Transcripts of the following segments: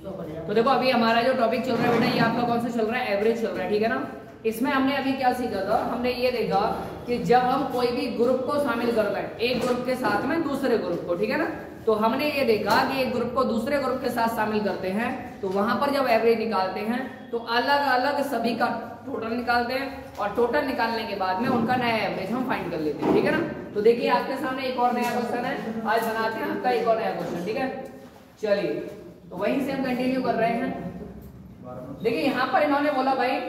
तो देखो अभी हमारा जो टॉपिक चल रहा है बेटा, ये आपका कौन सा चल रहा है, एवरेज चल रहा है, ठीक है ना। इसमें हमने अभी क्या सीखा था, हमने ये देखा कि जब हम कोई भी ग्रुप को शामिल करते हैं, एक ग्रुप के साथ में दूसरे ग्रुप को, ठीक है ना, तो हमने ये देखा कि एक ग्रुप को दूसरे ग्रुप के साथ शामिल करते हैं तो वहां पर जब एवरेज निकालते हैं तो अलग अलग सभी का टोटल निकालते हैं और टोटल निकालने के बाद में उनका नया एवरेज हम फाइंड कर लेते हैं, ठीक है ना। तो देखिए आपके सामने एक और नया क्वेश्चन है, आज बनाते हैं आपका एक और नया क्वेश्चन, ठीक है। चलिए तो वहीं से हम कंटिन्यू कर रहे हैं। देखिए यहाँ पर इन्होंने बोला भाई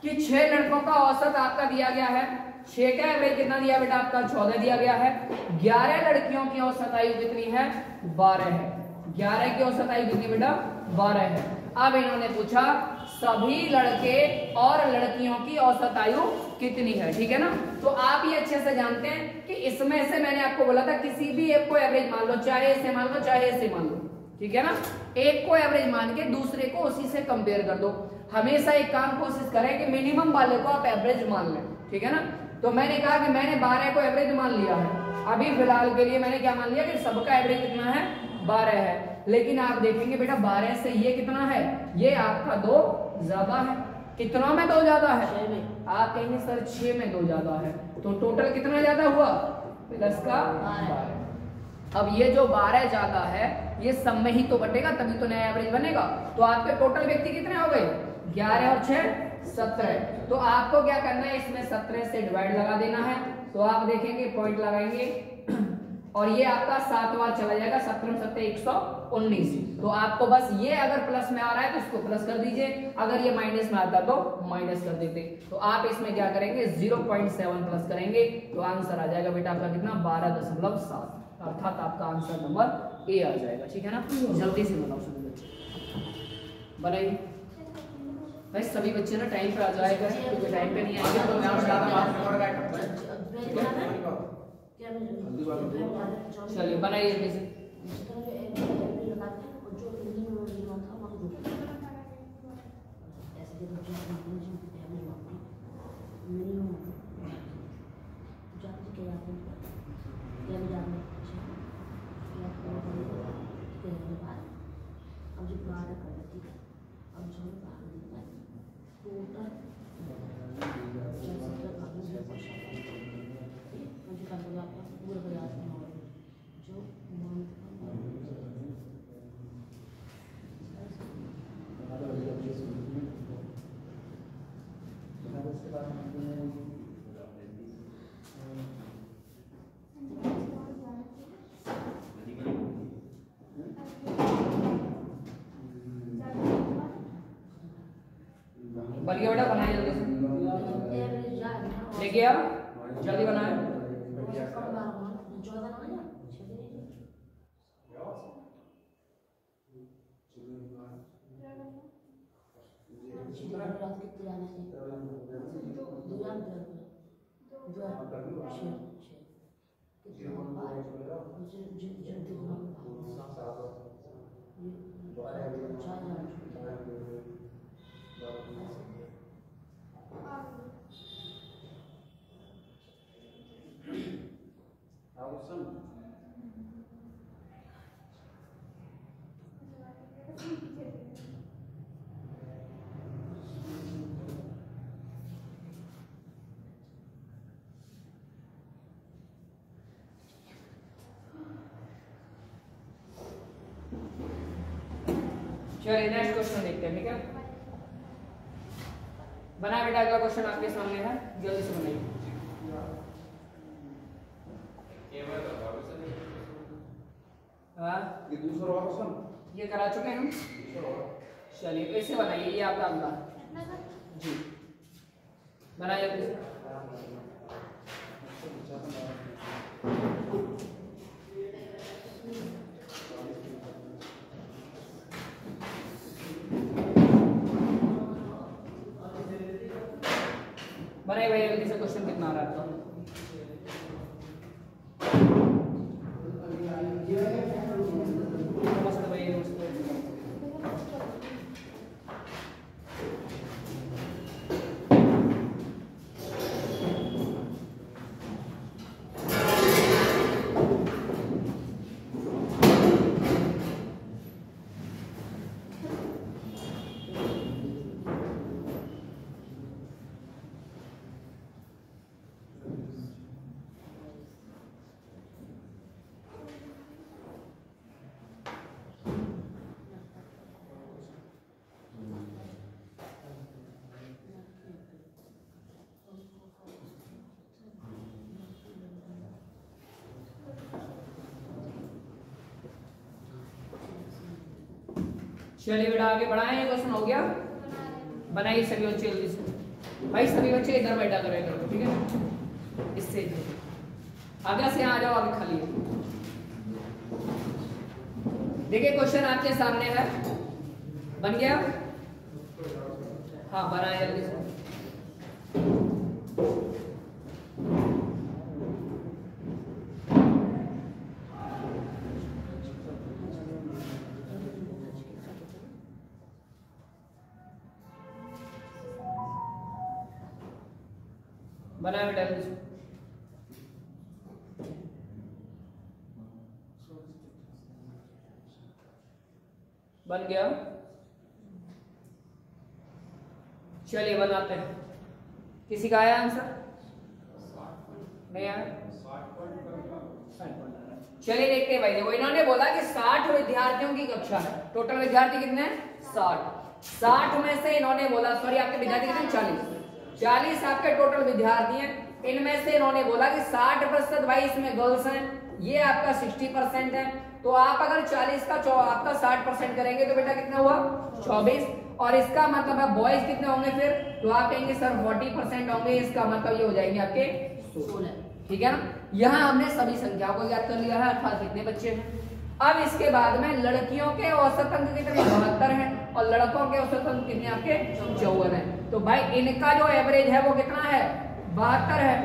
कि 6 लड़कों का औसत आपका दिया गया है, 6 का एवरेज कितना दिया बेटा आपका 14 दिया गया है। 11 लड़कियों की औसत आयु कितनी है, 12 है। 11 की औसत आयु कितनी बेटा 12 है। अब इन्होंने पूछा सभी लड़के और लड़कियों की औसत आयु कितनी है, ठीक है ना। तो आप ये अच्छे से जानते हैं कि इसमें से मैंने आपको बोला था किसी भी एक को एवरेज मान लो, चाहे इसे मान लो चाहे इसे मान लो, ठीक है ना। एक को एवरेज मान के दूसरे को उसी से कंपेयर कर दो। हमेशा एक काम कोशिश करें कि मिनिमम वाले को आप एवरेज मान लें, ठीक है ना। तो मैंने कहा कि मैंने 12 को एवरेज मान लिया है, अभी फिलहाल के लिए मैंने क्या मान लिया कि सबका एवरेज कितना है 12 है। लेकिन आप देखेंगे बेटा 12 से ये कितना है, ये आपका 2 ज्यादा है। कितना में 2 ज्यादा है, आप कहेंगे सर 6 में 2 ज्यादा है, तो टोटल कितना ज्यादा हुआ प्लस का 12। अब ये जो 12 ज्यादा है ये सब में ही तो बटेगा तभी तो नया एवरेज बनेगा। तो आपके टोटल व्यक्ति कितने हो गए 11 और 6 17। तो आपको क्या करना है, इसमें 17 से डिवाइड लगा देना है। तो आप देखेंगे पॉइंट लगाएंगे और ये आपका 7 बार चला जाएगा, 17 7 119। तो आपको बस ये अगर प्लस में आ रहा है तो इसको प्लस कर दीजिए, अगर ये माइनस में आता तो माइनस कर देते। तो आप इसमें क्या करेंगे 0.7 प्लस करेंगे तो आंसर आ जाएगा बेटा आपका कितना 12.7, अर्थात आपका आंसर नंबर ए आ जाएगा, ठीक है ना। जल्दी से बनाओ सभी बच्चे, बनाइए भाई सभी बच्चे ना टाइम पे आ जाएगा, क्योंकि टाइम पे नहीं आएंगे तो मैं चलिए बनाइए जल्दी से। बल्कि बेटा बनाए जल्दी से, लेके आओ जल्दी बनाए। चलिए नेक्स्ट क्वेश्चन देखते हैं, ठीक है। बना बेटा, अगला क्वेश्चन आपके सामने है, जल्दी से बनाइए। ये दूसरा क्वेश्चन ये करा चुके हैं हम, चलिए ऐसे बनाइए, ये आपका अगला जी बनाइए जल्दी से। बनाइए भैया जल्दी से, क्वेश्चन कितना आ रहा है आपका। चलिए बेटा आगे बढ़ाएं, ये क्वेश्चन हो गया, बनाइए सभी बच्चे जल्दी से। भाई सभी बच्चे इधर बैठा करें, ठीक है, इससे आगे से आ जाओ, आगे खाली है। देखिए क्वेश्चन आपके सामने है, बन गया? हाँ बनाए जल्दी से। बनाए बेटा जल्दी से। बन गया? चलिए बनाते हैं। किसी का आया आंसर? नहीं आया? चलिए देखते हैं भाई। देखो इन्होंने बोला कि 60 विद्यार्थियों की कक्षा है, टोटल विद्यार्थी कितने हैं? 60 में से इन्होंने बोला, सॉरी आपके विद्यार्थी कितने? 40 आपके टोटल विद्यार्थी हैं। इनमें से इन्होंने बोला कि 60% भाई इसमें गर्ल्स हैं, ये आपका 60% है। तो आप अगर 40 का आपका 60% करेंगे तो बेटा कितना हुआ? 24। और इसका मतलब है बॉयज कितने होंगे फिर? तो आप कहेंगे सर 40% होंगे, इसका मतलब ये हो जाएंगे आपके 16। ठीक है ना? यहाँ हमने सभी संख्याओं को याद कर लिया है, अर्थात कितने बच्चे हैं। अब इसके बाद में लड़कियों के औसत अंक कितने? 72 है, और लड़कों के औसत अंक कितने आपके? 54 है। तो भाई इनका जो एवरेज है वो कितना है? 72 है,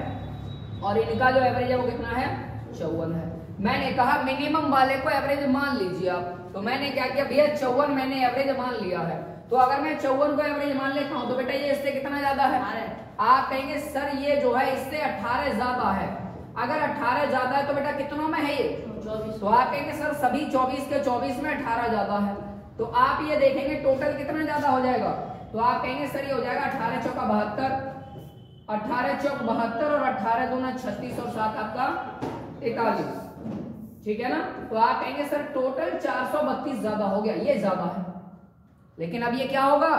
और इनका जो एवरेज है वो कितना है? 54 है। मैंने कहा मिनिमम वाले को एवरेज मान लीजिए आप, तो मैंने क्या किया भैया 54 मैंने एवरेज मान लिया है। तो अगर मैं 54 को एवरेज मान लेता हूं तो बेटा ये इससे कितना ज्यादा है? आप कहेंगे सर ये जो है इससे 18 ज्यादा है। अगर 18 ज्यादा है तो बेटा कितनों में है ये? 24। तो आप कहेंगे सर सभी 24 के 24 में 18 ज्यादा है। तो आप ये देखेंगे टोटल कितना ज्यादा हो जाएगा? तो आप कहेंगे सर ये हो जाएगा 18 चौका 72, 18 चौक 72 और 18 दूना 36 और 7 आपका 41। ठीक है ना? तो आप कहेंगे सर टोटल 432 ज्यादा हो गया, ये ज्यादा है। लेकिन अब ये क्या होगा?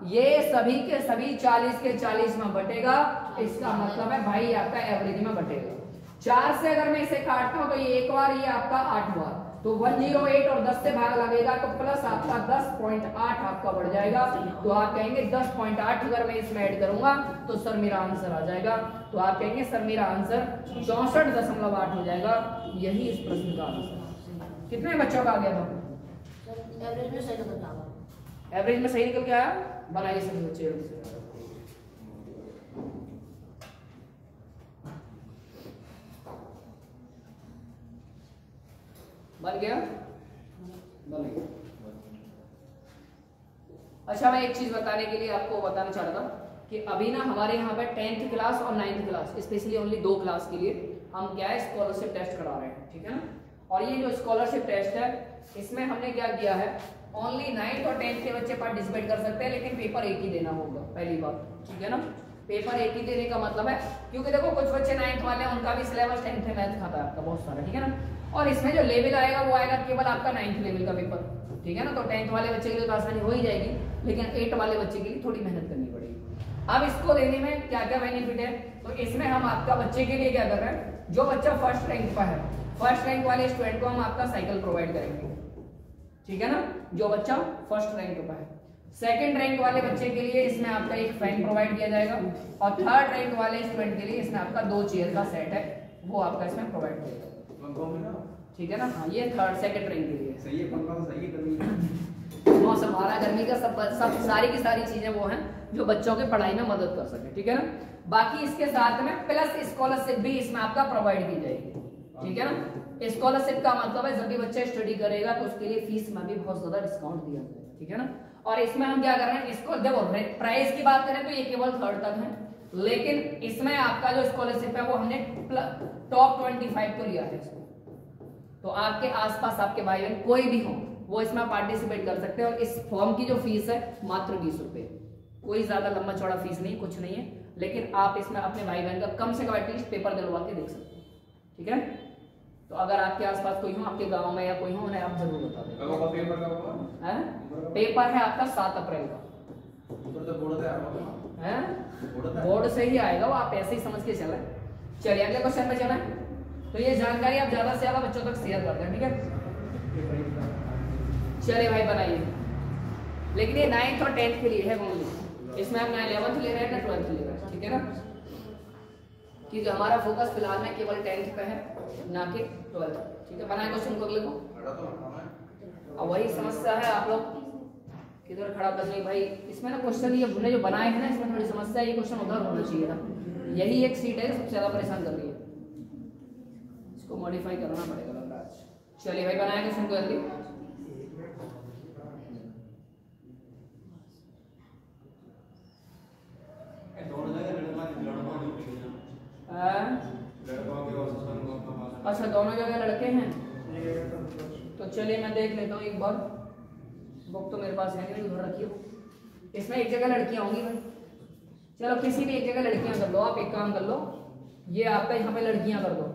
ये सभी के सभी 40 के 40 में बटेगा, इसका मतलब है भाई आपका एवरेज में बटेगा। 4 से अगर मैं इसे काटता हूं तो ये एक बार, ये आपका 8 बार, तो 108 और 10 से भाग लगेगा तो प्लस आपका 10.8 आपका बढ़ जाएगा। तो आप कहेंगे 10.8 अगर मैं इसमें ऐड करूंगा तो सर मेरा आंसर आ जाएगा। तो आप कहेंगे सर मेरा आंसर 64.8 हो जाएगा। यही इस प्रश्न का आंसर। कितने बच्चों का आ गया था? एवरेज में सही निकल गया। एवरेज में सही निकल के आया? बनाइए सभी बच्चे बन गया? बन गया। अच्छा मैं एक चीज बताने के लिए आपको बताना चाहता था कि अभी ना हमारे यहाँ पे 10th क्लास और 9th class specially only 2 class के लिए हम क्या है स्कॉलरशिप टेस्ट करा रहे हैं। ठीक है ना? और ये जो स्कॉलरशिप टेस्ट है इसमें हमने क्या किया है, ओनली 9th और 10th के बच्चे पार्टिसिपेट कर सकते हैं, लेकिन पेपर एक ही देना होगा, पहली बात। ठीक है ना? पेपर एक ही देने का मतलब है क्योंकि देखो कुछ बच्चे 9th वाले हैं, उनका भी सिलेबस 10th में मैथ खाता है आपका बहुत सारा। ठीक है ना? और इसमें जो लेवल आएगा वो आएगा केवल आपका 9th लेवल का पेपर। ठीक है ना? तो 10th वाले बच्चे के लिए तो आसानी हो ही जाएगी, लेकिन 8 वाले बच्चे के लिए थोड़ी मेहनत करनी पड़ेगी। अब इसको देने में क्या क्या बेनिफिट है, तो इसमें हम आपका बच्चे के लिए क्या कर रहे हैं, जो बच्चा फर्स्ट रैंक पर है, फर्स्ट रैंक वाले स्टूडेंट को हम आपका साइकिल प्रोवाइड करेंगे। ठीक है ना? जो बच्चा फर्स्ट रैंक पर है। सेकंड रैंक वाले बच्चे के लिए इसमें आपका एक फैन प्रोवाइड किया जाएगा, और थर्ड रैंक वाले स्टूडेंट के लिए इसमें आपका 2 चेयर का सेट है, वो आपका इसमें प्रोवाइड किया जाएगा। ठीक है ना? हाँ ये थर्ड सेकंड रैंक के लिए सही है। पंखा तो सही है, मौसम हमारा गर्मी का सब सारी की सारी चीजें वो हैं जो बच्चों के पढ़ाई में मदद कर सके। ठीक है ना? बाकी इसके साथ में प्लस स्कॉलरशिप भी इसमें आपका प्रोवाइड की जाएगी। ठीक है ना? स्कॉलरशिप का मतलब है जब भी बच्चा स्टडी करेगा तो उसके लिए फीस में भी बहुत ज्यादा डिस्काउंट दिया जाएगा। ठीक है ना? और इसमें हम क्या कर रहे हैं, इसको देखो प्राइस की बात करें तो ये केवल थर्ड तक है, लेकिन इसमें आपका जो स्कॉलरशिप है वो हमने टॉप 25 को लिया है इसको। तो आपके आसपास आपके भाई बहन कोई भी हो वो इसमें पार्टिसिपेट कर सकते हैं। और इस फॉर्म की जो फीस है मात्र 20 रुपए, कोई ज्यादा लंबा चौड़ा फीस नहीं, कुछ नहीं है, लेकिन आप इसमें अपने भाई बहन का कम से कम एटलीस्ट पेपर दिलवा के देख सकते हैं। ठीक है? तो अगर आपके आसपास कोई हो, आपके गांव में या कोई हो, उन्हें आप जरूर बता दें। पेपर है आपका 7 अप्रैल का, बोर्ड से ही आएगा वो, आप ऐसे ही समझ के चले। चलिए अगले क्वेश्चन पे चलें। तो ये जानकारी आप ज्यादा से ज्यादा बच्चों तक शेयर कर दें। ठीक है? चलिए भाई बनाइए। लेकिन ये 9th और 10th के लिए है ओनली। इसमें हम ना 11th ले रहे हैं ना 12th ले रहे हैं, ठीक है ना, क्योंकि हमारा फोकस फिलहाल में केवल 10th पे है ना कि 12th। ठीक है, बनाए क्वेश्चन को अगले को। अब वही समस्या है, आप लोग किधर खड़ा कर रहे भाई। इसमें ना क्वेश्चन ये हमने जो बनाए हैं ना, इसमें थोड़ी समस्या है, ये क्वेश्चन उधर होना चाहिए था। यही एक सीट है सबसे ज्यादा परेशान कर रही है, इसको मॉडिफाई करना पड़ेगा लग रहा है। चलिए भाई बनाए क्वेश्चन को जल्दी। अच्छा दोनों जगह लड़के हैं, तो चलिए मैं देख लेता हूँ एक बार। बुक तो मेरे पास है नहीं, उधर रखिए। इसमें एक जगह लड़कियां होंगी भाई, चलो किसी भी एक जगह लड़कियां कर लो। आप एक काम कर लो, ये आपका यहाँ पे लड़कियां कर दो,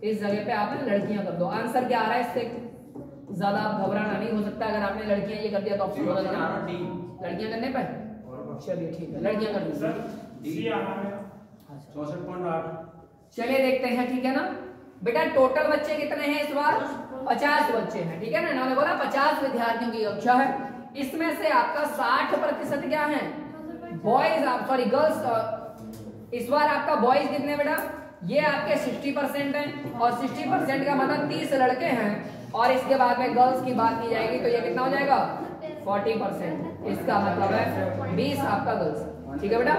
इस जगह पे आप लड़कियां कर दो। आंसर क्या आ रहा है, इससे ज्यादा आप घबराना नहीं। हो सकता है अगर आपने लड़कियां ये कर दिया तो ऑप्शन बदल जाना। लड़कियां करने पे चलिए ठीक है, लड़कियां कर दीजिए। 64.8। चलिए देखते हैं, ठीक है ना बेटा। टोटल बच्चे कितने हैं इस बार? 50 बच्चे हैं, ठीक है ना। इन्होंने बोला 50 विद्यार्थियों की कक्षा है, इसमें से आपका 60% क्या है बॉयज, आप सॉरी गर्ल्स। इस बार आपका बॉयज कितने बेटा? ये आपके 60% हैं, और 60% का मतलब 30 लड़के हैं, और इसके बाद में गर्ल्स की बात की जाएगी तो ये कितना हो जाएगा 40%। इसका मतलब है 20 आपका गर्ल्स। ठीक है बेटा,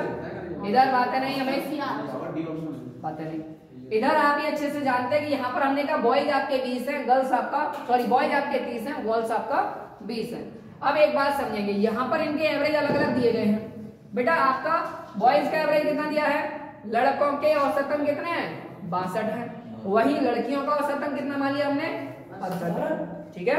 इधर बातें नहीं, हमें बातें नहीं। इधर आप ये अच्छे से जानते हैं कि यहाँ पर हमने कहा बॉयज आपके 20 हैं, गर्ल्स आपका सॉरी बॉयज आपके 30 हैं, गर्ल्स आपका 20 हैं। अब एक बात समझेंगे, यहाँ पर इनके एवरेज अलग अलग दिए गए हैं बेटा। आपका बॉयज का एवरेज कितना दिया है? लड़कों के औसतन कितने हैं? 62 है। वही लड़कियों का औसतन कितना मान लिया हमने? 68। ठीक है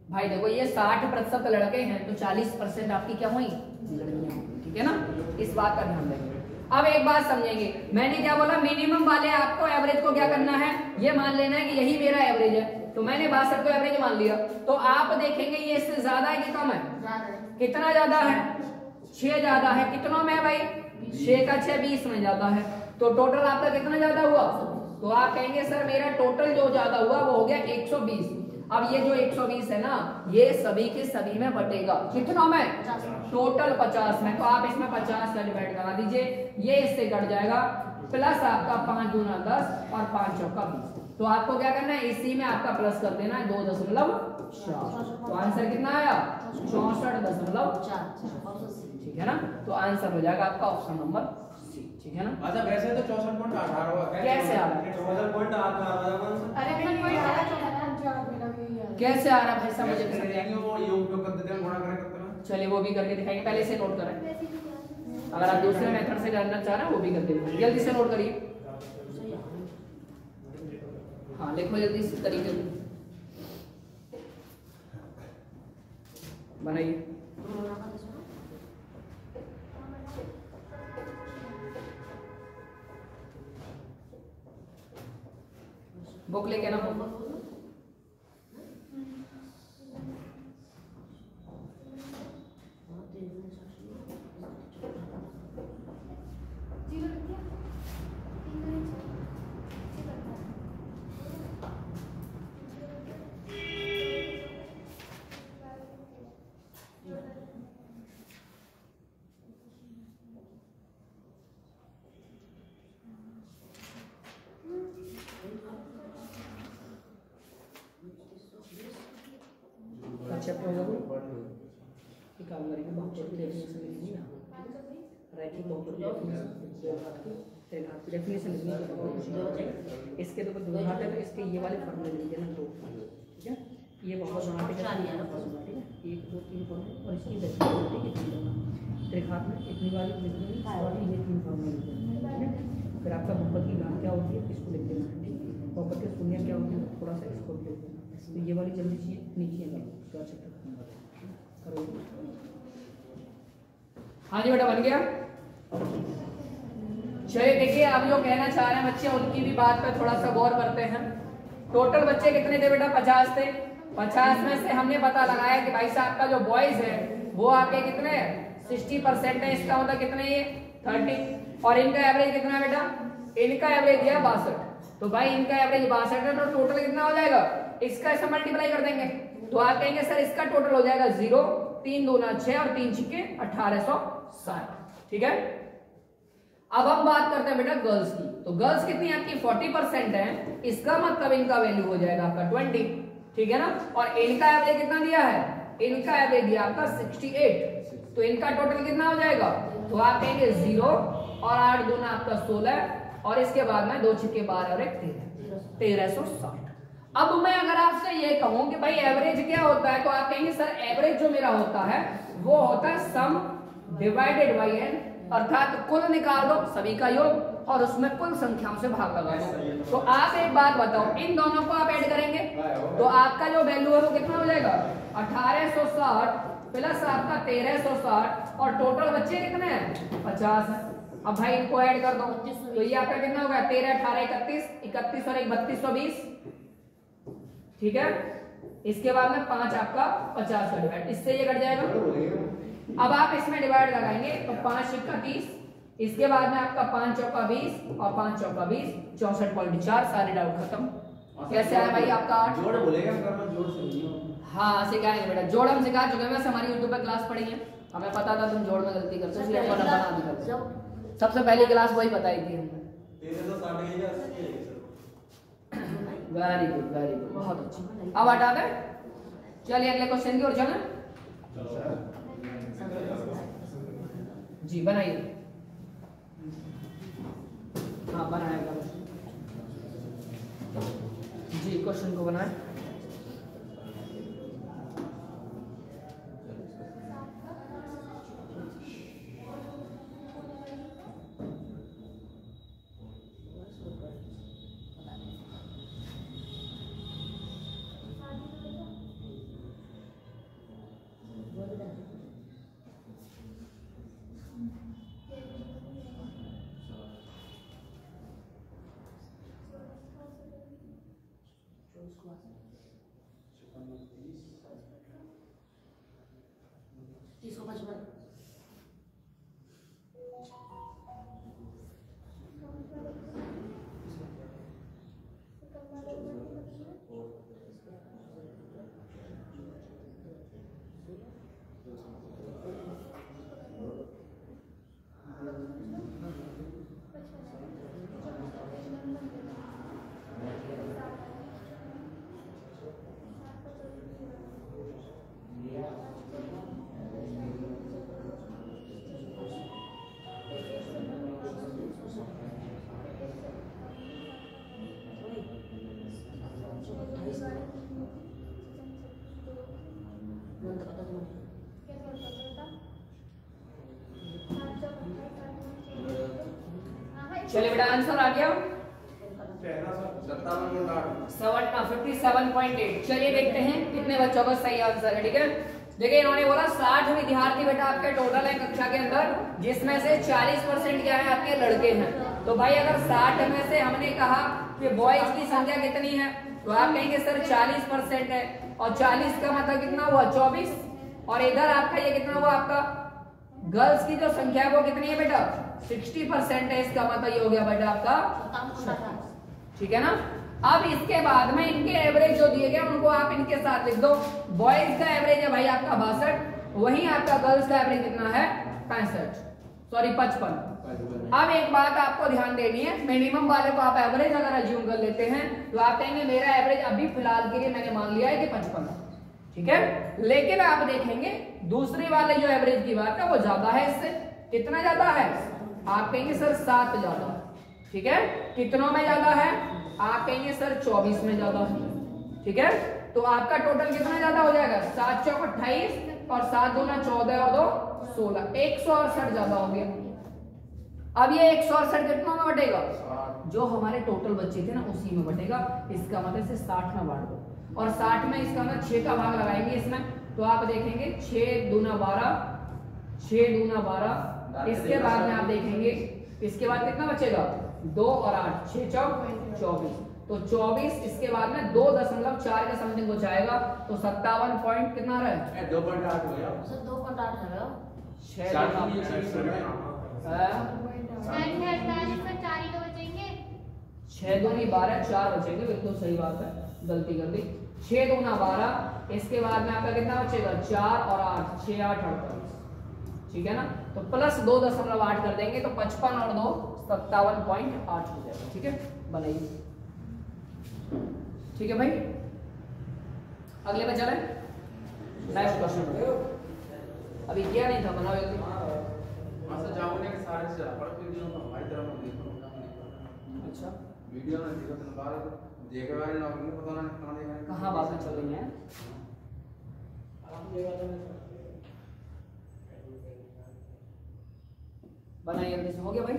भाई, देखो ये 60% लड़के हैं तो 40% आपकी क्या हुई? लड़कियां। ठीक है ना, इस बात का ध्यान रखेंगे। अब एक बात समझेंगे, मैंने क्या बोला, मिनिमम वाले आपको एवरेज को क्या करना है, ये मान लेना है कि यही मेरा एवरेज है। तो मैंने 62 को एवरेज मान लिया, तो आप देखेंगे ये इससे ज्यादा है कि कम है? कितना ज्यादा है? 6 ज्यादा है। कितनों में भाई? 6 का 6 20 में ज्यादा है। तो टोटल आपका कितना ज्यादा हुआ? तो आप कहेंगे सर मेरा टोटल जो ज्यादा हुआ वो हो गया 120। अब ये जो 120 है ना, ये सभी के सभी में बटेगा। कितनों में? टोटल 50 में। तो आप इसमें 50 का डिवाइड करा दीजिए, ये इससे कट जाएगा, प्लस आपका 5 दूना 10 और 5 चौका 20। तो आपको क्या करना है, इसी में आपका प्लस कर देना है 2.4। तो आंसर कितना आया? 64.4। ठीक है ना, तो आंसर हो जाएगा आपका ऑप्शन नंबर सी। ठीक है ना। अच्छा वैसे तो 64.8 हुआ, कैसे आ रहा है? 64.8 कैसे आ रहा भाई साहब, मुझे समझ वो योग कर देते हैं, गुणा करते हैं। चलिए वो भी करके दिखाएंगे, पहले इसे नोट करें। अगर आप दूसरे मेथड से जानना चाह रहे हैं वो भी करके दिखाएंगे। जल्दी से नोट करिए, हाँ लिखो जल्दी इस तरीके से बनाइए। बुक लेके ना, चैप्टर हो गया। एक काम करेंगे, बहुपद की डेफिनेशन लिखनी है, रैखिक बहुपद की डेफिनेशन लिखनी है। इसके तो द्विघात है, तो इसके ये वाले फॉर्मूले लिख देना 2। ठीक है, ये बहुत घाटे का फॉर्मूला, ठीक है 1 2 3 फॉर्मूले, और इसकी डेफिनेशन त्रिघात में इतनी वाली लिख देनी और ये 3 फॉर्मूले लिख देना। ठीक है, फिर आपका बहुपद की घात क्या होती है इसको लिख देना। ठीक है, बहुपद के शून्य क्या होती है थोड़ा सा इसको लिख देना। तो ये वाली जल्दी चाहिए नीचे करो। हाँ जी बेटा बन गया। चलिए देखिए, अब जो कहना चाह रहे हैं बच्चे उनकी भी बात पर थोड़ा सा गौर करते हैं। टोटल बच्चे कितने थे बेटा? 50 थे। 50 में से हमने पता लगाया कि भाई साहब का जो बॉयज है वो आपके कितने 60% है। इसका मतलब कितने ये 30, और इनका एवरेज कितना है बेटा? इनका एवरेज दिया 62। तो भाई इनका एवरेज 62 है, तो टोटल कितना हो जाएगा इसका ऐसा मल्टीप्लाई कर देंगे तो आप कहेंगे सर इसका टोटल हो जाएगा 0, 3 दूना 6 और 3 छिक्के 1860। ठीक है, अब हम बात करते हैं बेटा गर्ल्स की। तो गर्ल्स कितनी आपकी 40% है, इसका मतलब इनका वैल्यू हो जाएगा आपका 20। ठीक है ना, और इनका एवरेज कितना दिया है, इनका एवरेज दिया आपका 68, तो इनका टोटल कितना हो जाएगा, तो आप कहेंगे 0 और 8 दूना आपका 16 और इसके बाद में 2 छिक्के 12 और 1 1360। अब मैं अगर आपसे ये कहूं कि भाई एवरेज क्या होता है, तो आप कहेंगे सर एवरेज जो मेरा होता है वो होता है सम डिवाइडेड बाय n, अर्थात कुल निकाल दो सभी का योग और उसमें कुल संख्याओं से भाग लगा दो। तो आप एक बात बताओ, इन दोनों को आप ऐड करेंगे तो आपका जो वैल्यू है वो कितना हो जाएगा 1860 प्लस आपका 1360 और टोटल बच्चे कितने हैं 50 है। अब भाई इनको ऐड कर दो तो ये आपका कितना होगा 13 18 31 31 और 1 3220। ठीक है, इसके बाद में 5 आपका 50 का डिवाइड, इससे ये कट जाएगा। अब आप इसमें डिवाइड लगाएंगे तो 5 छिक्का 30, इसके बाद में आपका 5 चौका 20 और 5 चौका 20 64.4। सारे डाउट खत्म। कैसे आया भाई आपका 8? जोड़ बोलेगा करना, जोड़ समझियो। हाँ सिखाएंगे बेटा, जोड़ हम सिखा चुके हैं, वैसे हमारी यूट्यूब पे क्लास पढ़ी है, हमें पता था तुम जोड़ में गलती करते हो इसलिए हम बना भी करते। सबसे पहली क्लास वही बताई थी हमने। वेरी गुड वेरी गुड, बहुत अच्छा। अब हटा दे, चलिए अगले क्वेश्चन की ओर चलें। जी बनाइए, हाँ बनाएगा जी, क्वेश्चन को बनाए। चलिए बेटा आंसर आ गया 57.8। चलिए देखते हैं कितने बच्चों का सही आंसर है। ठीक है, देखिए इन्होंने बोला 60 विद्यार्थी बेटा आपके टोटल है कक्षा के अंदर, जिसमें से 40% क्या है आपके लड़के हैं। तो भाई अगर 60 में से हमने कहा कि बॉयज की संख्या कितनी है, तो आप कहेंगे सर 40% है, और 40 का मतलब कितना हुआ 24, और इधर आपका ये कितना हुआ आपका गर्ल्स की जो संख्या है वो कितनी है बेटा 60% है, इसका मतलब ये हो गया बेटा आपका। ठीक है ना, अब इसके बाद में इनके एवरेज जो दिए गए उनको आप इनके साथ लिख दो। बॉयज का एवरेज है भाई आपका 62, वहीं आपका गर्ल्स का एवरेज कितना है 55। अब एक बात आपको ध्यान देनी है, मिनिमम वाले को आप एवरेज अगर अज्यूम कर लेते हैं तो आप कहेंगे मेरा एवरेज अभी फिलहाल के लिए मैंने मान लिया है कि 55। ठीक है, लेकिन आप देखेंगे दूसरे वाले जो एवरेज की बात है वो ज्यादा है इससे। कितना ज्यादा है, आप कहेंगे सर 7 ज्यादा है। ठीक है, कितनों में ज्यादा है, आप कहेंगे सर 24 में ज्यादा है। ठीक है, तो आपका टोटल कितना ज्यादा हो जाएगा 7 चौक 28 और 7 दूना 14 और 2 16, 168 ज्यादा हो गया। अब ये 168 कितनों में बटेगा, जो हमारे टोटल बच्चे थे ना उसी में बटेगा। इसका मतलब से 60 में बांट दो, और 60 में इसका मतलब 6 का भाग लगाएंगे इसमें, तो आप देखेंगे 6 दूना 12, 6 दूना 12, इसके बाद में आप देखेंगे इसके बाद कितना बचेगा 2 और 8, 6 चौक 24, तो 24 इसके बाद में 2.4 का समथिंग हो जाएगा, तो 57 पॉइंट कितना रहा 2.8 हो गया सर 2.8 है 6 दूनी 12, 4 बचेंगे, बिल्कुल सही बात है। गलती कर दी, 6 दूना 12, इसके बाद में आपका कितना बचेगा 4 और 8, 6 8 48, ठीक है ना। तो प्लस 2.8 कर देंगे तो 55 और 2 57.8 हो जाएगा, ठीक है। बनाइए, ठीक है भाई। अगले पे चले, नेक्स्ट क्वेश्चन। अभी किया नहीं था, बनाओ जल्दी। मास्टर जामुने के सारे से पढ़ के दिनों का हमारी तरफ में देखो। अच्छा, वीडियो में देखो तो बाहर देखे वाले लोग नहीं पता ना कहां देखा कहाँ बातें चल रही हैं। बनाइए जल्दी से, हो गया भाई।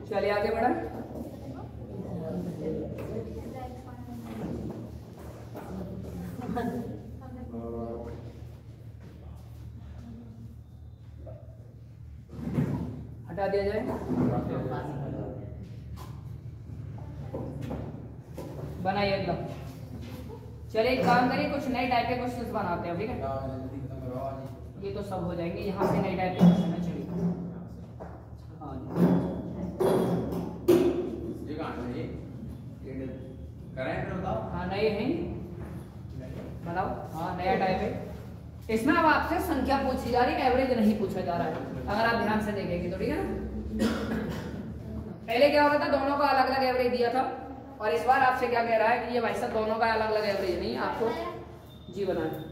चलिए आगे बढ़े। हटा दिया जाए, बनाइए अगला। चलिए एक काम करिए, कुछ नए टाइप के क्वेश्चंस बनाते हैं, ठीक है। ये तो सब हो जाएंगे, यहाँ से नए टाइप के क्वेश्चन है। चलिए हाँ ये कहां है ये करें फिर बताओ। हाँ नए हैं, बनाओ। हाँ नया टाइप है। इसमें अब आपसे संख्या पूछी जा रही है, एवरेज नहीं पूछा जा रहा है, अगर आप ध्यान से देखेंगे तो, ठीक है ना। पहले क्या हो रहा था, दोनों का अलग अलग एवरेज दिया था, और इस बार आपसे क्या कह रहा है कि ये भाई साहब दोनों का अलग अलग एवरेज नहीं, आपको जी बनाना।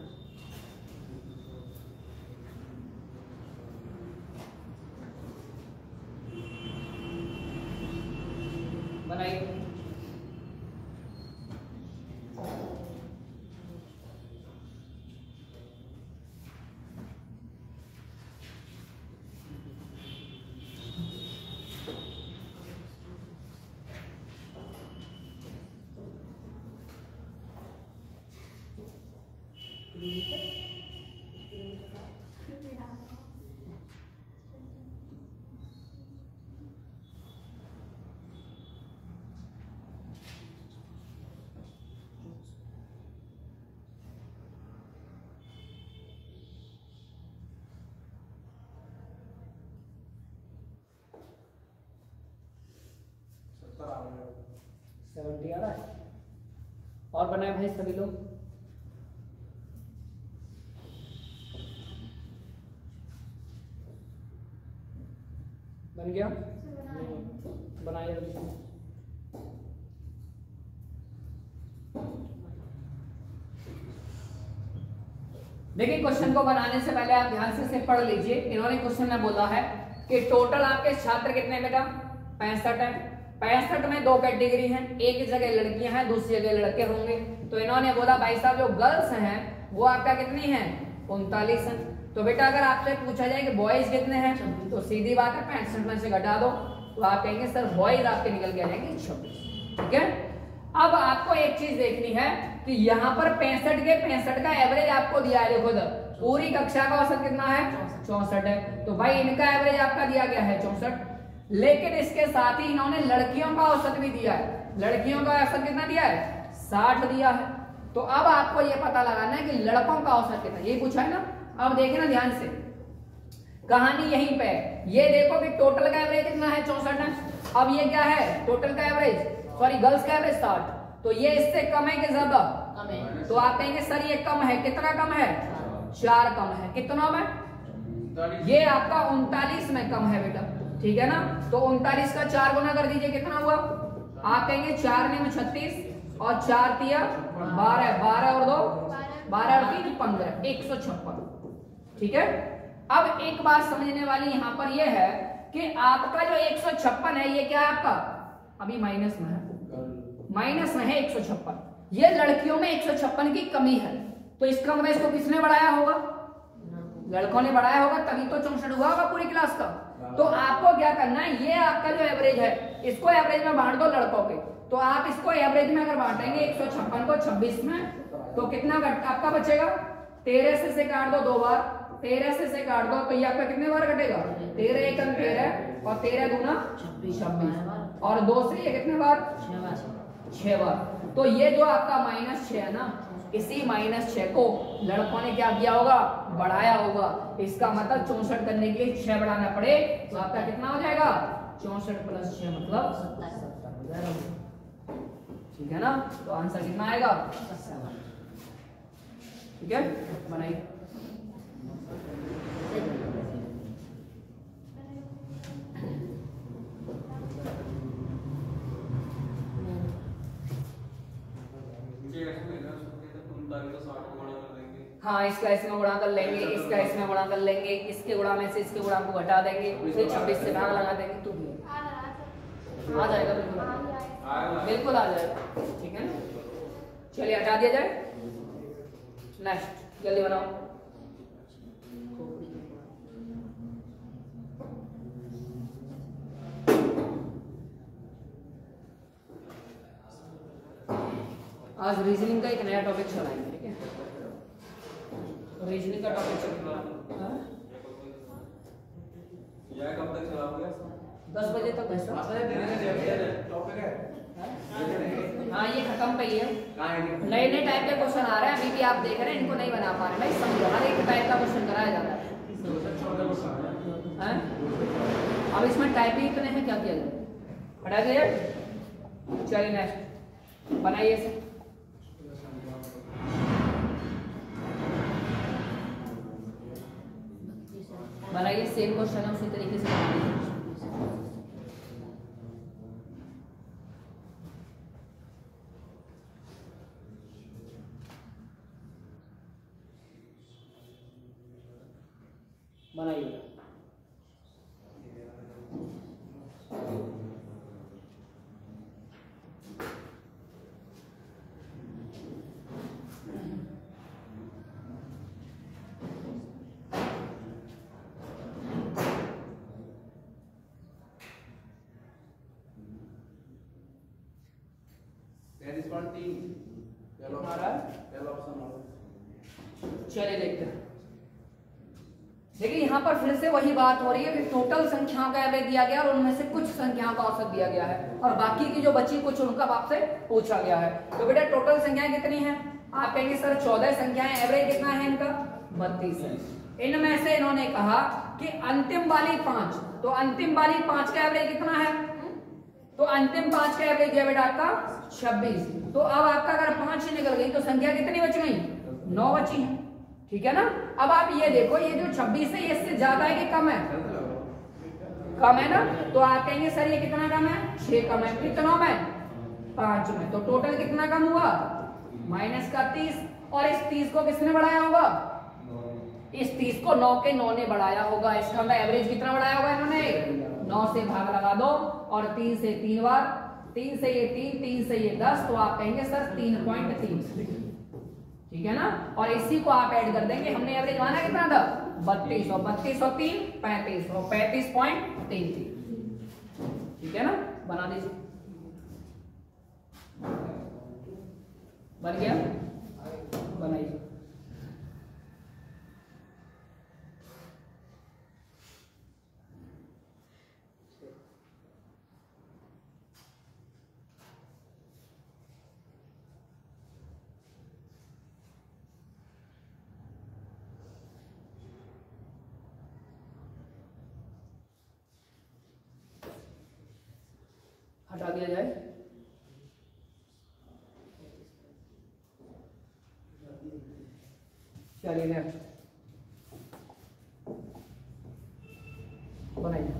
बनाइए। आ रहा है। और बनाए भाई सभी लोग। बन गया, बनाइए जल्दी से। देखिए क्वेश्चन को बनाने से पहले आप ध्यान से पढ़ लीजिए। इन्होंने क्वेश्चन में बोला है कि टोटल आपके छात्र कितने बेटा 65 है। 65 में 2 कैटेगरी हैं, एक जगह लड़कियां हैं, दूसरी जगह लड़के होंगे। तो इन्होंने बोला भाई साहब जो गर्ल्स हैं वो आपका कितनी है 39 है। तो बेटा अगर आपसे पूछा जाए कि बॉयज कितने हैं तो सीधी बात है 65 में से घटा दो तो आप कहेंगे सर बॉयज आपके निकल के आ जाएंगे 26। ठीक है, अब आपको एक चीज देखनी है कि यहाँ पर 65 के 65 का एवरेज आपको दिया है। देखो इधर पूरी कक्षा का औसत कितना है 64 है, तो भाई इनका एवरेज आपका दिया गया है 64। लेकिन इसके साथ ही इन्होंने लड़कियों का औसत भी दिया है। लड़कियों का औसत कितना दिया है 60 दिया है। तो अब आपको ये पता लगाना है कि लड़कों का औसत कितना, ये पूछा है ना। अब देखना ध्यान से, कहानी यहीं पे है। ये देखो कि टोटल का एवरेज कितना है 64 है। अब ये क्या है टोटल का एवरेज, सॉरी गर्ल्स का एवरेज 60, तो ये इससे कम है कि ज्यादा कम है। तो आप कहेंगे सर ये कम है, कितना कम है 4 कम है। कितना में ये आपका 39 में कम है बेटा, ठीक है ना। तो 39 का 4 गुना कर दीजिए, कितना हुआ आप कहेंगे 4 में 36 और 4 तिया 12, 12 और 2 12 और 3 15, 156। ठीक है, अब एक बात समझने वाली यहाँ पर यह है कि आपका जो 156 है ये क्या है आपका अभी माइनस में है, माइनस में है 156। ये लड़कियों में 156 की कमी है, तो इसका मतलब इसको किसने बढ़ाया होगा, लड़कों ने बढ़ाया होगा, तभी तो 64 हुआ होगा पूरी क्लास का। तो आपको क्या करना है, ये आपका जो एवरेज है इसको एवरेज में बांट दो लड़कों के। तो आप इसको एवरेज में अगर बांटेंगे 156 को 26 में तो कितना आपका बचेगा 13 से काट दो 2 बार, 13 से काट दो तो ये आपका कितने बार कटेगा 13 एक 13 और 13 दूना 26 और 2 से ये कितने बार 6 बार। तो ये जो आपका -6 है ना, इसी -6 को लड़कों ने क्या किया होगा बढ़ाया होगा। इसका मतलब 64 करने के लिए 6 बढ़ाना पड़े तो आपका कितना हो जाएगा 64 + 6 मतलब 70 हो जाएगा। ठीक है ना, तो आंसर कितना आएगा 7। ठीक है, बनाइए। हाँ, इसका इसमें गुणा कर लेंगे, इसका इसमें गुणा कर लेंगे, इसके गुणा में से इसके गुणा को घटा देंगे, फिर 26 से भाग लगा देंगे तो आ जाएगा। बिल्कुल आ जाएगा। ठीक है, चलिए हटा दिया जाए। नेक्स्ट जल्दी बनाओ। आज रीजनिंग का एक नया टॉपिक चलाएंगे। ठीक है, रीजनिंग का टॉपिक चलेगा। यह कब तक चलाओगे? 10 बजे तक है टॉपिक है। हाँ, ये खत्म पे ही है। नए नए टाइप के क्वेश्चन आ रहे हैं, अभी भी आप देख रहे हैं, इनको नहीं बना पा रहे। भाई समझो, हर एक टाइप का क्वेश्चन कराया जा रहा है। अब इसमें टाइप ही इतने हैं, क्या किया जाए? हटा दिया। चलिए नेक्स्ट बनाइए इसे। बनाइए, सेम क्वेश्चन है, उसी तरीके से बनाइए। बनाइए। चलिए देखते हैं। देखिए यहाँ पर फिर से वही बात हो रही है कि टोटल संख्याओं का एवरेज दिया गया और उनमें से कुछ संख्याओं का औसत दिया गया है और बाकी की जो बची कुछ उनका आपसे पूछा गया है। तो बेटा टोटल संख्याएं कितनी हैं? आप कहेंगे सर 14 संख्याएं, एवरेज कितना है इनका? 32 है। इनमें से इन्होंने कहा कि अंतिम वाली 5, तो अंतिम वाली 5 का एवरेज कितना है? तो अंतिम 5 का एवरेज है बेटा आपका 26। तो अब आपका अगर 5 निकल गई तो संख्या कितनी बच गई? 9 बची है। ठीक है ना। अब आप ये देखो, ये जो 26 है, ये इससे ज्यादा है कि कम है? कम है ना। तो आप कहेंगे सर ये कितना कम है? 6 कम है। कितना में? 5 में। तो टोटल कितना कम हुआ? माइनस का 30। और इस 30 को किसने बढ़ाया होगा? इस 30 को 9 के 9 ने बढ़ाया होगा। इसका मतलब एवरेज कितना बढ़ाया होगा इन्होंने? 9 से भाग लगा दो और 3 से 3 बार, 3 से ये 3, 3 से ये 10, तो आप कहेंगे सर 3.3। ठीक है ना। और इसी को आप ऐड कर देंगे। हमने एवरेज माना कितना था? 32 और 32 और 3 35 और 35.33। ठीक है ना। बना दीजिए। बन गया? बनाइए। हटा दिया जाए। चलिए नेक्स्ट बनाइए।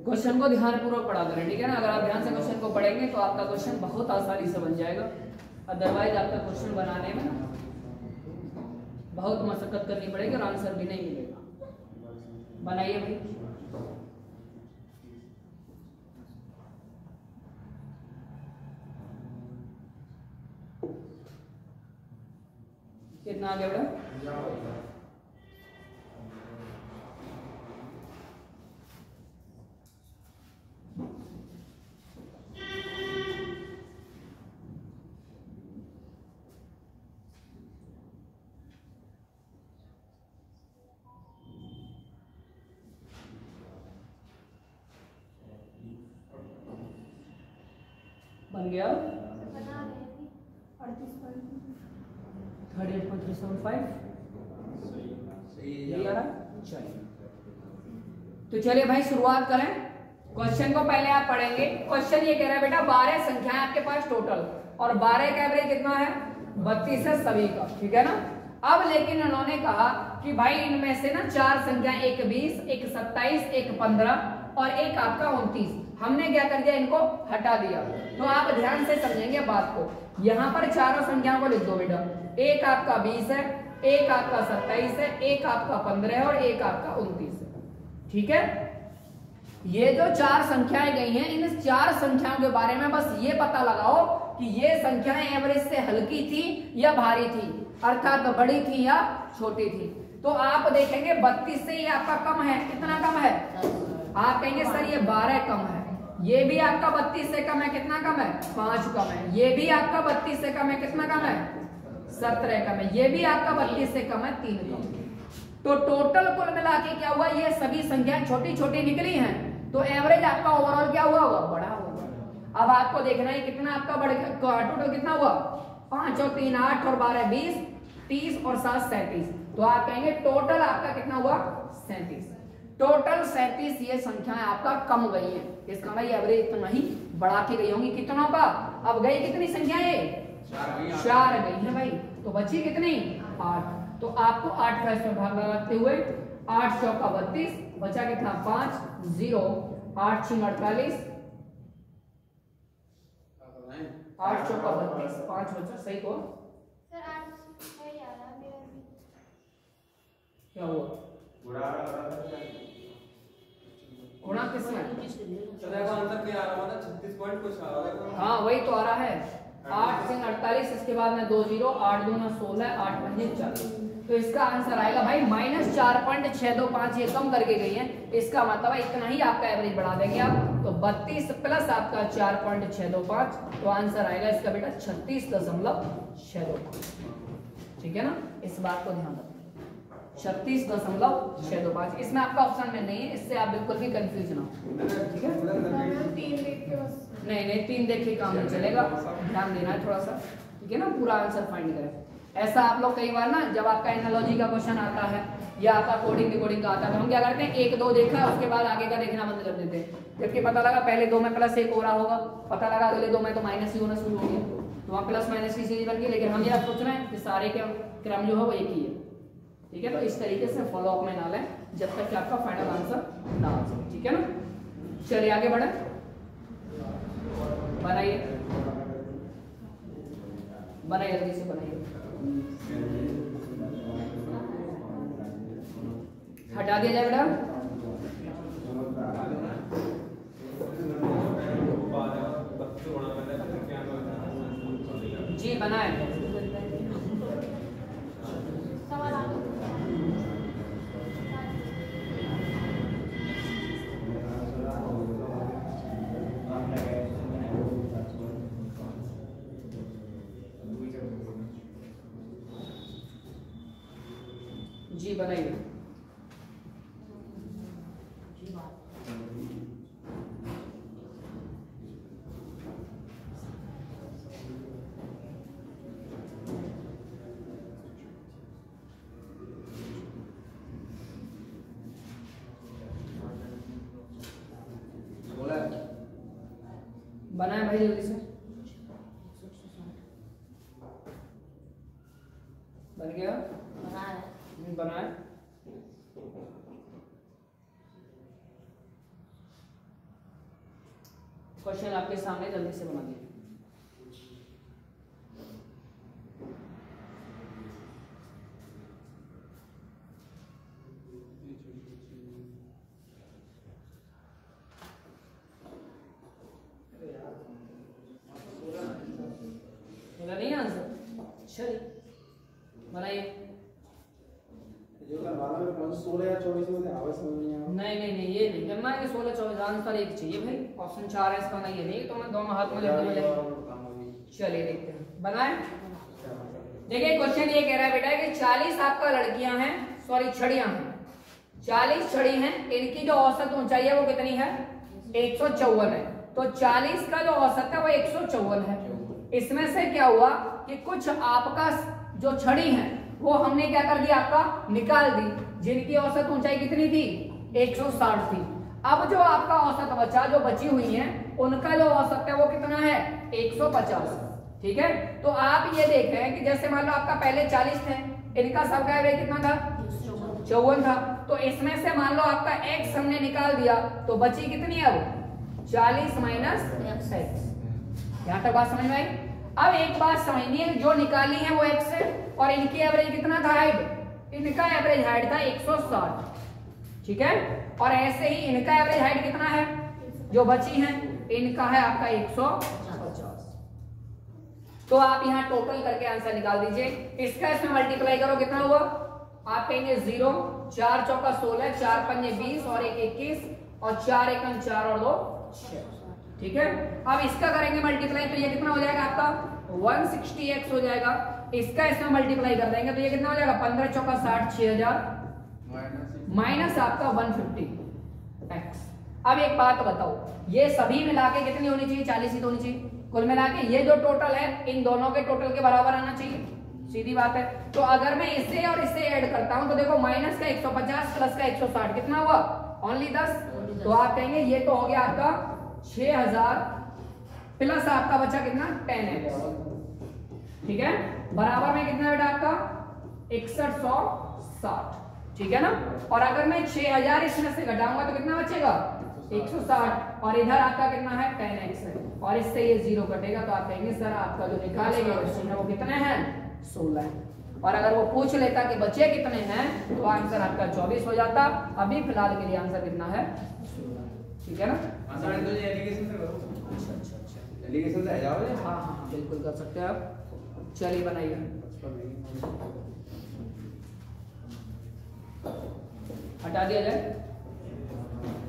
क्वेश्चन को ध्यानपूर्वक पढ़ा करें। ठीक है ना। अगर आप ध्यान से क्वेश्चन को पढ़ेंगे तो आपका क्वेश्चन बहुत आसानी से बन जाएगा। अदरवाइज आपका क्वेश्चन बनाने में बहुत मशक्कत करनी पड़ेगी और आंसर भी नहीं मिलेगा। बनाइए भाई। कितना आ गया बेटा? बन गया 38.5। 675 सही ये आ रहा है। चलिए तो चलिए भाई शुरुआत करें। क्वेश्चन को पहले आप पढ़ेंगे। क्वेश्चन ये कह रहा है बेटा 12 संख्याएं आपके पास टोटल और 12 का एवरेज कितना है 32 है सभी का, ठीक है ना। अब लेकिन उन्होंने कहा कि भाई इनमें से ना 4 संख्याएं, एक 20, एक 27, एक 15 और एक आपका 29, हमने क्या कर दिया इनको हटा दिया। तो आप ध्यान से समझेंगे बात को। यहाँ पर चारों संख्याओं को लिख दो बेटा, एक आपका 20 है, एक आपका 27 है, एक आपका 15 है और एक आपका 29 है, ठीक है। ये जो 4 संख्याएं गई हैं, इन 4 संख्याओं के बारे में बस ये पता लगाओ कि ये संख्याएं एवरेज से हल्की थी या भारी थी, अर्थात बड़ी थी या छोटी थी। तो आप देखेंगे 32 से ये आपका कम है, कितना कम है, आप कहेंगे सर ये 12 कम है, ये भी आपका 32 से कम है, कितना कम है 5 कम है, ये भी आपका 32 से कम है, कितना कम है 17 कम है, ये भी आपका 32 से कम है 3 कम। तो टोटल कुल मिला के क्या हुआ, ये सभी संख्याएं छोटी छोटी निकली हैं, तो एवरेज आपका ओवरऑल क्या हुआ होगा, बड़ा होगा। अब आपको देखना है कितना आपका बढ़ गया, टोटल कितना हुआ 5 और 3 8 और 12 20 30 और 7 37। तो आप कहेंगे टोटल आपका कितना हुआ 37। टोटल 37 ये संख्याएं आपका कम गई हैं, इसका भाई एवरेज इतना ही बढ़ा के गई होंगी। कितनों का, अब गई कितनी संख्याएं 4 गई हैं भाई, तो बची कितनी 8। तो आपको 8 का इसमें भाग लगाते हुए 8 चौका 32, बचा कितना 5 0 8 6 48, 8 चौका 32 5 बचा, सही को क्या हुआ गुणा किसमें, आंसर क्या आ रहा था 36 पॉइंट कुछ आ रहा है। हाँ वही तो आ रहा है 8 से 48, इसके बाद में 2 0 8 2 16 8 5 40। तो इसका आंसर आएगा भाई -4.625, ये कम करके गई है, इसका मतलब इतना ही आपका एवरेज बढ़ा देंगे आप। तो 32 प्लस आपका 4.625, तो आंसर आएगा इसका बेटा 36.625, ठीक है ना। इस बात को ध्यान रखना 36.625, इसमें आपका ऑप्शन में नहीं है, इससे आप बिल्कुल भी कंफ्यूज ना हो, ठीक है। नहीं 3 देख के काम नहीं चलेगा, ध्यान देना है थोड़ा सा, ठीक है ना। पूरा आंसर फाइंड करें। ऐसा आप लोग कई बार ना जब आपका एनालॉजी का क्वेश्चन आता है या आपका कोडिंग डिकोडिंग का आता है, तो हम क्या करते हैं 1 2 देखा उसके बाद आगे का देखना बंद कर देते हैं, जबकि पता लगा पहले 2 में +1 हो रहा होगा, पता लगा अगले 2 में तो माइनस ही होना शुरू हो गया, तो वहाँ प्लस माइनस की चीज बन गई। लेकिन हम ये सोच रहे हैं कि सारे के क्रम जो है वो एक ही है, ठीक है। तो इस तरीके से फॉलो अप में ना लें जब तक कि आपका फाइनल आंसर ना आ जाए, ठीक है ना। चलिए आगे बढ़े, बनाइए जल्दी से बनाइए, हटा दिया जाए बेटा। जी बनाए, जी बनाइए। बनाए भाई जल्दी से, बन गया बनाए। क्वेश्चन आपके सामने, जल्दी से बना दीजिए। नहीं आंसर, चलिए बनाइए। नहीं ये नहीं, जब मैं 16 24 आंसर एक चाहिए भाई, ऑप्शन 4 है इसका, नहीं है नहीं तो मैं दोनों हाथ में लेके चलिए देखते हैं, बनाए। देखिए क्वेश्चन ये कह रहा है बेटा कि 40 आपका लड़कियां हैं, सॉरी छड़ियां हैं, 40 छड़ी हैं, इनकी जो औसत ऊंचाई है वो कितनी है 154 है। तो 40 का जो औसत है वो 154 है। इसमें से क्या हुआ कि कुछ आपका जो छड़ी है वो हमने क्या कर दिया, आपका निकाल दी, जिनकी औसत ऊंचाई कितनी थी, 160 थी। अब जो आपका औसत बचा, जो बची हुई है, उनका जो औसत है वो कितना है, 150। ठीक है, तो आप ये देख रहे हैं कि जैसे मान लो आपका पहले 40 थे, इनका सबका एवरेज कितना था, 54 था। तो इसमें से मान लो आपका x हमने निकाल दिया, तो बची कितनी है, अब 40 माइनस x। यहां तक बात समझ में आई। अब एक बात समझनी है, जो निकाली है वो x है, और इनकी एवरेज कितना था, हाइट, इनका एवरेज हाइट था 160। ठीक है, और ऐसे ही इनका एवरेज हाइट कितना है, जो बची है, इनका है आपका 150। तो आप यहाँ टोटल करके आंसर निकाल दीजिए। इसका इसमें मल्टीप्लाई करो, कितना हुआ, आप कहेंगे 0, 4 चौका 16, 4 पंजे 20 और 1 21 और 4 एकम 4 और 2 6। ठीक है, अब इसका करेंगे मल्टीप्लाई, तो ये कितना हो जाएगा आपका 160x हो जाएगा। इसका इसमें मल्टीप्लाई कर देंगे तो ये कितना हो जाएगा, 15 चौका 60, 6000 माइनस आपका 150x। अब एक बात बताओ, ये सभी मिला के कितनी होनी चाहिए, 40 ही तो होनी चाहिए। कुल मिला के ये जो टोटल है, इन दोनों के टोटल के बराबर आना चाहिए, सीधी बात है। तो अगर मैं इसे और इसे ऐड करता हूं तो देखो, माइनस का 150 प्लस का 160 कितना हुआ, ओनली 10। तो आप कहेंगे ये तो हो गया आपका 6000 प्लस आपका बचा कितना, 10x। ठीक है, बराबर में कितना बेटा आपका 6160। ठीक है ना, और अगर मैं 6000 इसमें से घटाऊंगा तो कितना बचेगा, 160, और इधर आपका कितना है, 10x है, और इससे ये 0 कटेगा। तो आप कहेंगे सर आपका जो निकाले गए क्वेश्चन है वो कितने हैं, 16 है। और अगर वो पूछ लेता कि बचे कितने हैं, तो आंसर आपका 24 हो जाता। अभी फिलहाल के लिए आंसर कितना है, 16। ठीक है ना, आंसर तो ये एलिगेशन से करो। अच्छा, एलिगेशन से आ जाओ। हाँ बिल्कुल कर सकते हैं आप। चलिए बनाइए, हटा दिया जाए,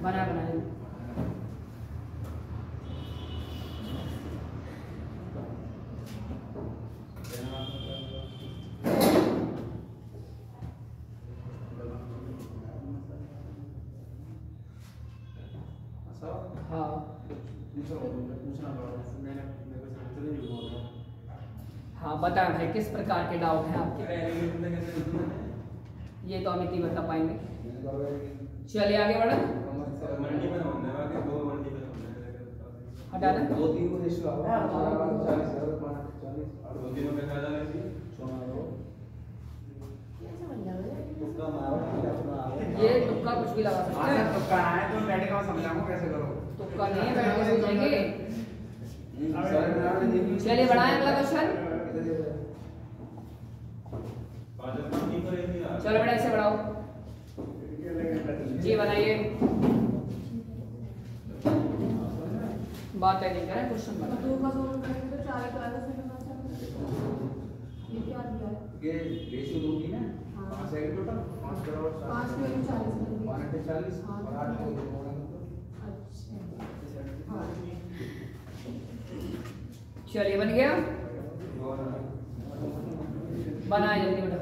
बनाइए। हाँ बताएं भाई, किस प्रकार के डाउट हैं आपके, ये तो हम इतनी बता पाएंगे। चलिए आगे बढ़े, हटा दें। ये तुक्का कुछ भी लगा सकते हैं, तुक्का है तो बैठ के समझाऊंगा कैसे करो, तुक्का नहीं है, बैठ के समझेंगे। चलिए बढ़ाएं अगला क्वेश्चन। चलो बेटा इसे बढ़ाओ जी, बनाइए। बात है नहीं करें, क्वेश्चन ये रेशियो दूंगी ना, 5 है टोटल, 5 करोड़ 40 और 8 चलिए बन गया, बनाए जल्दी बेटा।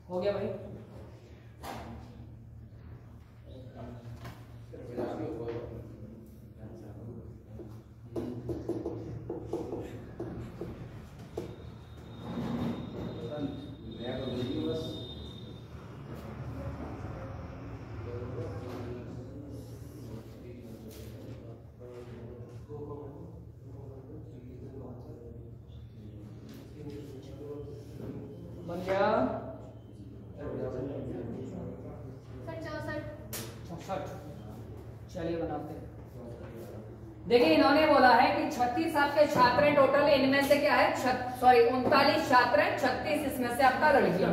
हो गया भाई, बन गया 64। चलिए बनाते हैं। देखिए इन्होंने बोला है कि 36 आपके छात्र हैं टोटल, इनमें से क्या है 39 छात्र हैं, 36 इसमें से आपका लड़कियां।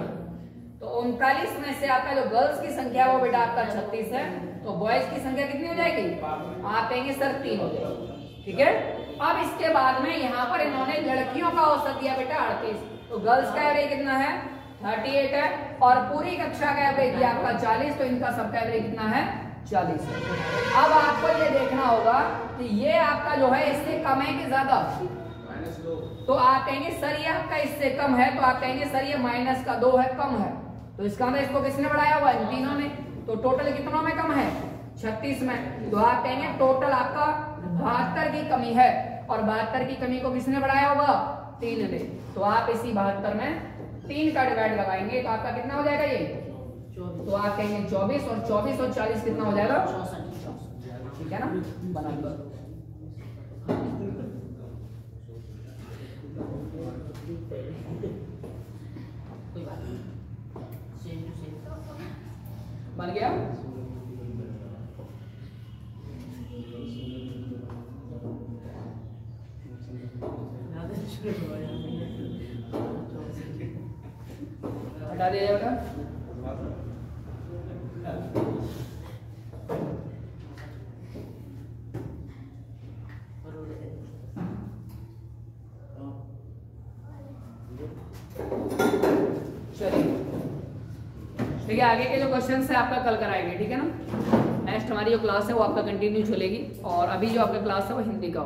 तो 39 में से आपका जो गर्ल्स की संख्या वो बेटा आपका 36 है, तो बॉयज की संख्या कितनी हो जाएगी, आप कहेंगे सर 3 हो जाएगी। ठीक है, अब इसके बाद में यहाँ पर इन्होंने लड़कियों का औसत दिया बेटा 38, तो गर्ल्स का एवरेज कितना है 38 है, और पूरी कक्षा का एवरेज दिया आपका 40, तो इनका सबका एवरेज कितना है 40 है। अब आपको ये देखना होगा कि ये आपका जो है इससे कम है कि ज्यादा, तो आप कहेंगे सर ये आपका इससे कम है, तो आप कहेंगे सर ये -2 है, कम है। तो इसका मतलब इसको किसने बढ़ाया हुआ है? इन तीनों ने। तो टोटल कितनों में कम है? 36 में। तो आप कहेंगे टोटल आपका 72 की कमी है, और 72 की कमी को किसने बढ़ाया होगा? 3 ने। तो आप इसी 72 में 3 का डिवाइड लगाएंगे तो आपका कितना हो जाएगा ये? तो आप कहेंगे 24, और 24 और 40 कितना हो जाएगा? 64। ठीक है ना? बना लो। कोई बात नहीं, सेम टू सेम बन गया? हटा दिया जाएगा। चलिए ठीक है, आगे के जो क्वेश्चन है आपका कल कराएंगे, ठीक है ना? नेक्स्ट हमारी जो क्लास है वो आपका कंटिन्यू चलेगी, और अभी जो आपका क्लास है वो हिंदी का